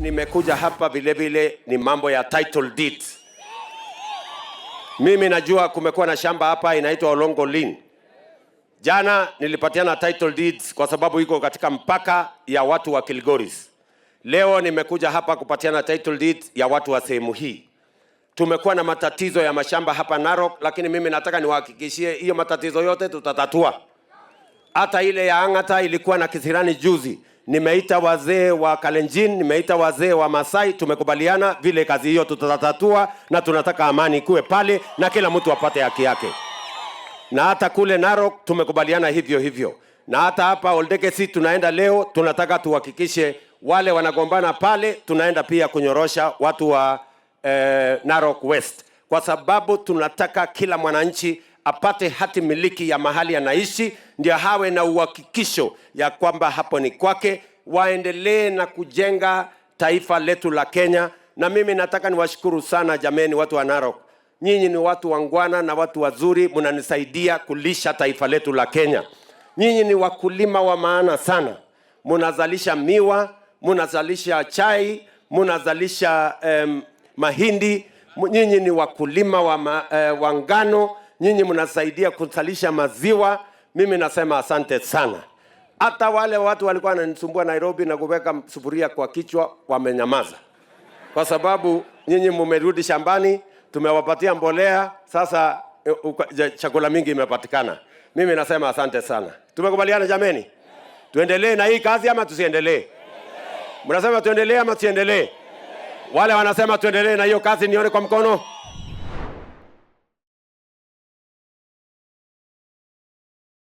nimekuja hapa vile vile ni mambo ya title deed. Mimi najua kumekuwa na shamba hapa inaitwa Olongo Lin. Jana nilipatiana title deeds kwa sababu iko katika mpaka ya watu wa Kilgoris. Leo nimekuja hapa kupatiana title deeds ya watu wa sehemu hii. Tumekuwa na matatizo ya mashamba hapa Narok, lakini mimi nataka niwahakikishie hiyo matatizo yote tutatatua. Hata ile ya Angata ilikuwa na kisirani juzi. Nimeita wazee wa Kalenjin, nimeita wazee wa Masai, tumekubaliana vile kazi hiyo tutatatua, na tunataka amani kuwe pale na kila mtu apate haki yake. Na hata kule Narok tumekubaliana hivyo hivyo. Na hata hapa Oldekesi tunaenda leo, tunataka tuhakikishe wale wanagombana pale, tunaenda pia kunyorosha watu wa Narok West. Kwa sababu tunataka kila mwananchi apate hati miliki ya mahali anaishi, ndio hawe na uhakikisho ya kwamba hapo ni kwake, waendelee na kujenga taifa letu la Kenya. Na mimi nataka niwashukuru sana jameni watu wa Narok. Nyinyi ni watu wangwana na watu wazuri, mnanisaidia kulisha taifa letu la Kenya. Nyinyi ni wakulima wa maana sana. Mnazalisha miwa, mnazalisha chai, mnazalisha mahindi. Nyinyi ni wakulima wa ngano. Nyinyi mnasaidia kuzalisha maziwa. Mimi nasema asante sana. Hata wale watu walikuwa wananisumbua Nairobi na kuweka sufuria kwa kichwa wamenyamaza. Kwa sababu nyinyi mmerudi shambani, tumewapatia mbolea, sasa chakula mingi imepatikana. Mimi nasema asante sana. Tumekubaliana jameni? Tuendelee na hii kazi ama tusiendelee? Mnasema tuendelee ama tusiendelee? Wale wanasema tuendelee na hiyo kazi nione kwa mkono.